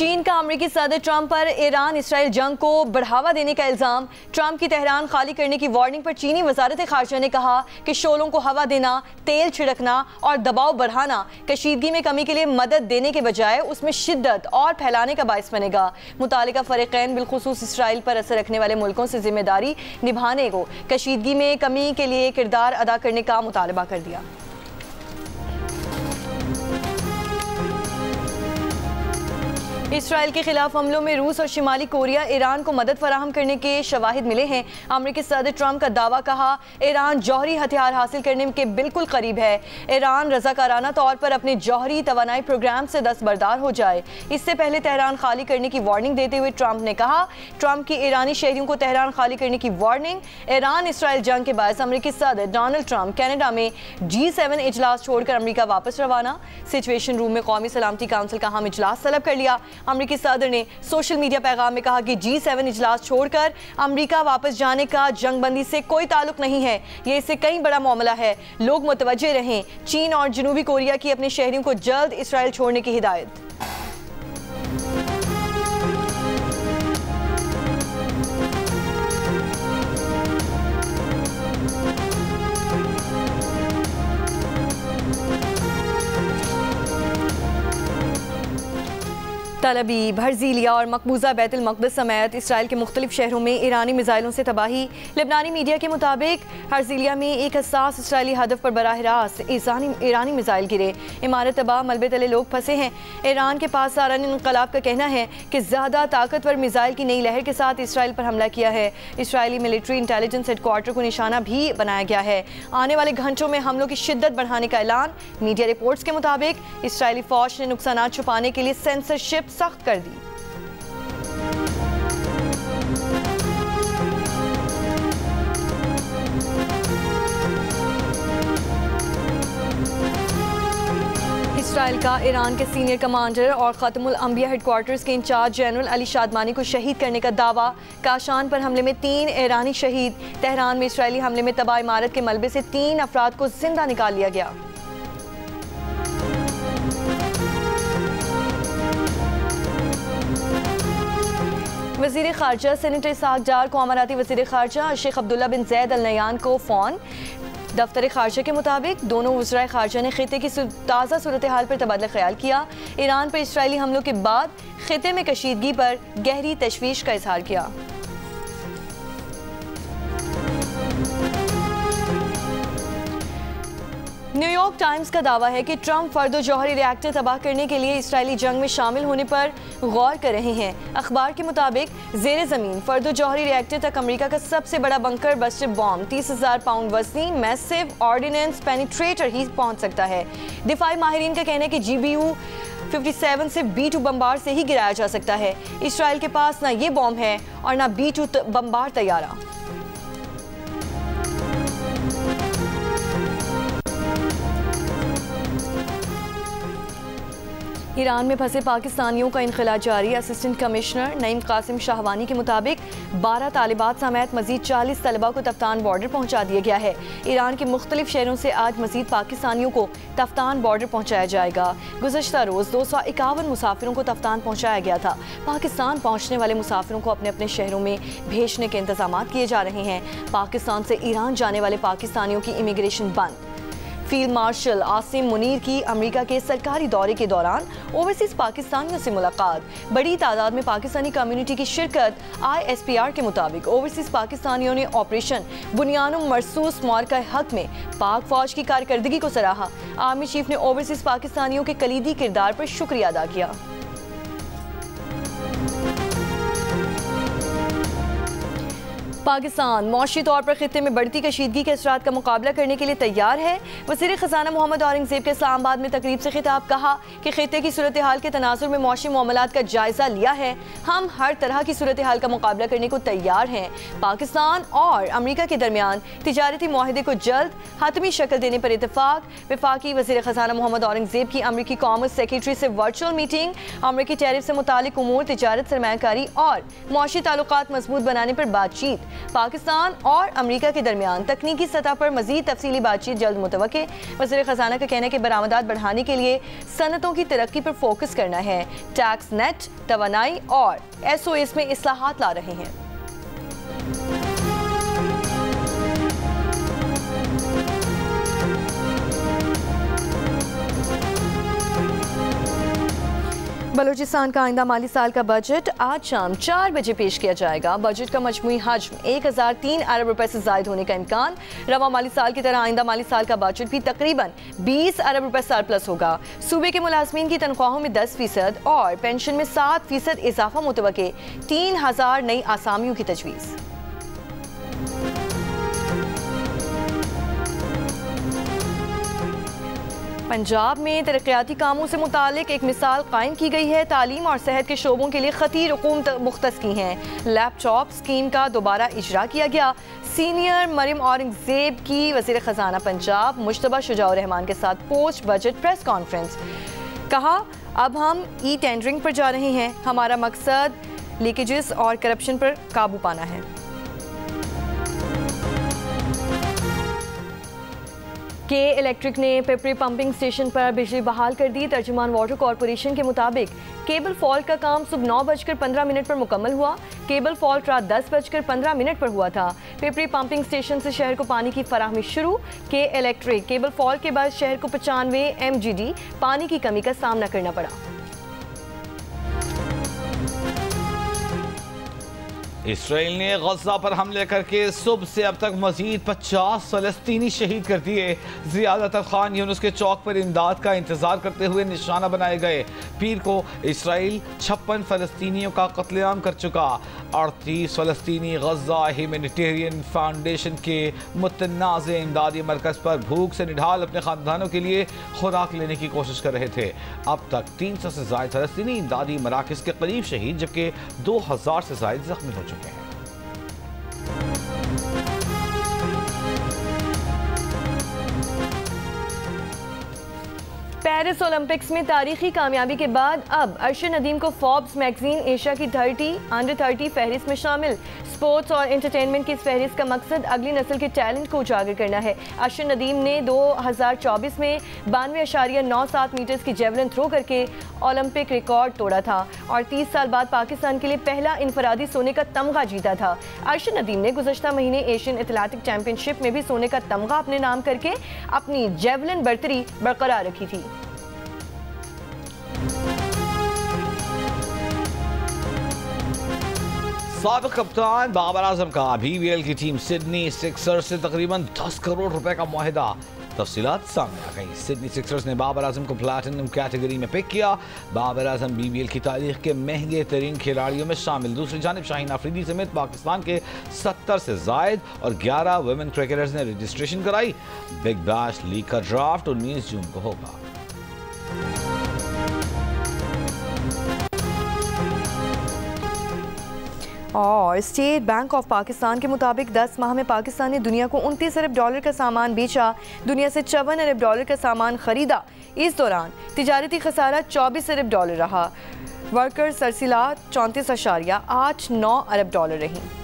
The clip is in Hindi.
चीन का अमेरिकी सदर ट्रंप पर ईरान इसराइल जंग को बढ़ावा देने का इल्जाम। ट्रंप की तेहरान खाली करने की वार्निंग पर चीनी वजारत खारजा ने कहा कि शोलों को हवा देना, तेल छिड़कना और दबाव बढ़ाना कशीदगी में कमी के लिए मदद देने के बजाय उसमें शिद्दत और फैलाने का बायस बनेगा। मुतालिका फरीकैन बिलखुसूस इसराइल पर असर रखने वाले मुल्कों से जिम्मेदारी निभाने को कशीदगी में कमी के लिए किरदार अदा करने का मुतालबा कर दिया। इसराइल के खिलाफ हमलों में रूस और शिमाली कोरिया ईरान को मदद फराहम करने के शवाहिद मिले हैं। अमेरिकी सदर ट्रंप का दावा, कहा ईरान जौहरी हथियार हासिल करने के बिल्कुल करीब है। ईरान रजाकाराना तौर पर अपने जौहरी तवानाई प्रोग्राम से दस्तबरदार हो जाए। इससे पहले तेहरान खाली करने की वार्निंग देते हुए ट्रंप ने कहा, ट्रंप की ईरानी शहरियों को तेहरान खाली करने की वार्निंग। ईरान इसराइल जंग के बायस अमेरिकी सदर डोनाल्ड ट्रंप कनाडा में G7 इजलास छोड़कर अमेरिका वापस रवाना। सिचुएशन रूम में कौमी सलामती काउंसिल का अहम इजलास तलब कर लिया। अमेरिकी सदर ने सोशल मीडिया पैगाम में कहा कि G7 इजलास छोड़कर अमेरिका वापस जाने का जंगबंदी से कोई ताल्लुक नहीं है, ये इससे कई बड़ा मामला है। लोग मुतवज्जे रहें। चीन और जनूबी कोरिया की अपने शहरियों को जल्द इसराइल छोड़ने की हिदायत। तलबीब, हर्जीलिया और मकबूजा बैतुल मक़दिस समेत इसराइल के मुख्तलिफ शहरों में ईरानी मिसाइलों से तबाही। लेबनानी मीडिया के मुताबिक हर्जीलिया में एक हसास इसराइली हदफ पर बराह रास्त ईरानी मिसाइल गिरे। इमारत तबाह, मलबे तले लोग फंसे हैं। ईरान के पास सारान इनकलाब का कहना है कि ज़्यादा ताकतवर मिसाइल की नई लहर के साथ इसराइल पर हमला किया है। इसराइली मिलिट्री इंटेलिजेंस हेडक्वार्टर को निशाना भी बनाया गया है। आने वाले घंटों में हमलों की शिद्दत बढ़ाने का ऐलान। मीडिया रिपोर्ट्स के मुताबिक इसराइली फौज ने नुकसान छुपाने के लिए सेंसरशिप सख्त कर दी। इसराइल का ईरान के सीनियर कमांडर और ख़ातमुल अंबिया हेडक्वार्टर्स के इंचार्ज जनरल अली शादमानी को शहीद करने का दावा। काशान पर हमले में 3 ईरानी शहीद। तेहरान में इसराइली हमले में तबाह इमारत के मलबे से 3 अफराद को जिंदा निकाल लिया गया। वज़ीर ख़ारजा सेनेटर इसहाक डार को अमाराती वज़ीर ख़ारजा शेख अब्दुल्ला बिन ज़ैद अल नयान को फ़ोन। दफ्तर ख़ारजा के मुताबिक दोनों वज़राए ख़ारजा ने ख़िते की ताज़ा सूरत हाल पर तबादला ख्याल किया। ईरान पर इसराइली हमलों के बाद ख़िते में कशीदगी पर गहरी तशवीश का इजहार किया। न्यूयॉर्क टाइम्स का दावा है कि ट्रंप फर्दो जौहरी रिएक्टर तबाह करने के लिए इसराइली जंग में शामिल होने पर गौर कर रहे हैं। अखबार के मुताबिक ज़ेरे ज़मीन फर्दो जौहरी रिएक्टर तक अमेरिका का सबसे बड़ा बंकर बस्टर बॉम्ब 30,000 पाउंड वज़नी मैसिव ऑर्डिनेंस पेनिट्रेटर ही पहुंच सकता है। दिफाई माहिरीन का कहना है कि GBU 57 से B-2 बम्बार से ही गिराया जा सकता है। इसराइल के पास ना ये बॉम्ब है और ना B-2 बम्बार तैयारा। ईरान में फंसे पाकिस्तानियों का इनखला जारी। असिस्टेंट कमिश्नर नईम कासिम शाहवानी के मुताबिक 12 तालिबात समेत मजीद 40 तलबा को तफ्तान बॉर्डर पहुंचा दिया गया है। ईरान के मुख्तलिफ शहरों से आज मजीद पाकिस्तानियों को तफ्तान बॉर्डर पहुंचाया जाएगा। गुज़श्ता रोज़ 251 मुसाफिरों को तफ्तान पहुंचाया गया था। पाकिस्तान पहुंचने वाले मुसाफिरों को अपने अपने शहरों में भेजने के इंतजाम किए जा रहे हैं। पाकिस्तान से ईरान जाने वाले पाकिस्तानियों की इमिग्रेशन बंद। फील्ड मार्शल आसिम मुनीर की अमेरिका के सरकारी दौरे के दौरान ओवरसीज पाकिस्तानियों से मुलाकात। बड़ी तादाद में पाकिस्तानी कम्युनिटी की शिरकत। ISPR के मुताबिक ओवरसीज पाकिस्तानियों ने ऑपरेशन बुनियानुम मरसूस मौका हक में पाक फौज की कारकर्दगी को सराहा। आर्मी चीफ ने ओवरसीज पाकिस्तानियों के कलीदी किरदार पर शुक्रिया अदा किया। पाकिस्तान मौशी तौर पर खित्ते में बढ़ती कशीदगी के असरात का मुकाबला करने के लिए तैयार है। वज़ीर ख़ज़ाना मोहम्मद औरंगज़ेब के इस्लामाबाद में तकरीब से खिताब, कहा कि खित्ते की सूरत हाल के तनाजुर में मौशी मामलात का जायज़ा लिया है। हम हर तरह की सूरत हाल का मुकाबला करने को तैयार हैं। पाकिस्तान और अमेरिका के दरमियान तिजारती मुआहदे को जल्द हतमी शक्ल देने पर इतफाक। वफाकी वज़ीर ख़ज़ाना मोहम्मद औरंगज़ेब की अमेरिकी कॉमर्स सेक्रेटरी से वर्चुअल मीटिंग। अमेरिकी टैरिफ से मुतालिक उमूर, तिजारत, सरमायाकारी और मौशी ताल्लुकात मजबूत बनाने पर बातचीत। पाकिस्तान और अमरीका के दरमियान तकनीकी सतह पर मजीद तफसीली बातचीत जल्द मुतवक्के। वज़ीर ख़ज़ाना का कहना है कि बरामदात बढ़ाने के लिए सनतों की तरक्की पर फोकस करना है। टैक्स नेट, तवानाई और SOS में इस्लाहात ला रहे हैं। बलूचिस्तान का आइंदा माली साल का बजट आज शाम 4 बजे पेश किया जाएगा। बजट का मजमूई हजम 1003 अरब रुपए से जायद होने का इम्कान। रवा माली साल की तरह आइंदा माली साल का बजट भी तकरीबन 20 अरब रुपए सरप्लस होगा। सूबे के मुलाजमीन की तनख्वाहों में 10% और पेंशन में 7% इजाफा मुतवक्के। 3000 नई आसामियों की तजवीज़। पंजाब में तरक्याती कामों से मुतालिक एक मिसाल कायम की गई है। तालीम और सेहत के शोबों के लिए खतीर हुकूमत मुख्तस की हैं। लैपटॉप स्कीम का दोबारा इजरा किया गया। सीनियर मरियम औरंगजेब की वज़ीर ख़ज़ाना पंजाब मुश्तबा शुजाउर रहमान के साथ पोस्ट बजट प्रेस कॉन्फ्रेंस। कहा, अब हम ई टेंडरिंग पर जा रहे हैं। हमारा मकसद लीकेजेस और करप्शन पर काबू पाना है। के इलेक्ट्रिक ने पिपरी पंपिंग स्टेशन पर बिजली बहाल कर दी। तर्जुमान वाटर कॉरपोरेशन के मुताबिक केबल फॉल्ट का काम सुबह 9:15 पर मुकम्मल हुआ। केबल फॉल्ट रात 10:15 पर हुआ था। पिपरी पंपिंग स्टेशन से शहर को पानी की फराहमी शुरू। के इलेक्ट्रिक केबल फॉल्ट के बाद शहर को 95 MGD पानी की कमी का सामना करना पड़ा। इसराइल ने गजा पर हमले करके सुबह से अब तक मजीद 50 फलस्तीनी शहीद कर दिए। ज़ियादतर खान यूनुस के चौक पर इमदाद का इंतजार करते हुए निशाना बनाए गए। पीर को इसराइल 56 फलस्तीनियों का कत्लेआम कर चुका। 38 फलस्तीनी गजा ह्यूमैनिटेरियन फाउंडेशन के मुतनाज़ इमदादी मरकज़ पर भूख से निढाल अपने खानदानों के लिए खुराक लेने की कोशिश कर रहे थे। अब तक 300 से ज़ायद फलस्तीनी इमदादी मराकज़ के करीब शहीद, जबकि 2000 से ज़ायद जख्मी हो चुके हैं। पेरिस ओलंपिक्स में तारीखी कामयाबी के बाद अब अर्शद नदीम को फोर्ब्स मैगजीन एशिया की 30 अंडर 30 फहरिस्त में शामिल। स्पोर्ट्स और एंटरटेनमेंट की इस फहरिस्त का मकसद अगली नस्ल के टैलेंट को उजागर करना है। अर्शद नदीम ने 2024 में 92.97 मीटर्स की जेवलिन थ्रो करके ओलंपिक रिकॉर्ड तोड़ा था और 30 साल बाद पाकिस्तान के लिए पहला इनफरादी सोने का तमगा जीता था। अर्शद नदीम ने गुज़श्ता महीने एशियन एथलेटिक चैंपियनशिप में भी सोने का तमगा अपने नाम करके अपनी जेवलिन बर्तरी बरकरार रखी थी। साबिक कप्तान बाबर आजम का BBL की टीम सिडनी सिक्सर्स से तकरीबन 10 करोड़ रुपए का मुआहिदा। तफसीलात सामने आ गई। सिडनी सिक्सर्स ने बाबर आजम को प्लैटिनम कैटेगरी में पिक किया। बाबर आजम BBL की तारीख के महंगे तरीन खिलाड़ियों में शामिल। दूसरी जानिब शाहीन अफरीदी समेत पाकिस्तान के 70 से जायद और 11 वुमेन क्रिकेटर्स ने रजिस्ट्रेशन कराई। बिग बैश लीग का ड्राफ्ट 19 जून को होगा। और स्टेट बैंक ऑफ पाकिस्तान के मुताबिक 10 माह में पाकिस्तान ने दुनिया को 29 अरब डॉलर का सामान बेचा, दुनिया से 54 अरब डॉलर का सामान खरीदा। इस दौरान तिजारती खसारा 24 अरब डॉलर रहा। वर्कर्स तरसीलात 34.89 अरब डॉलर रही।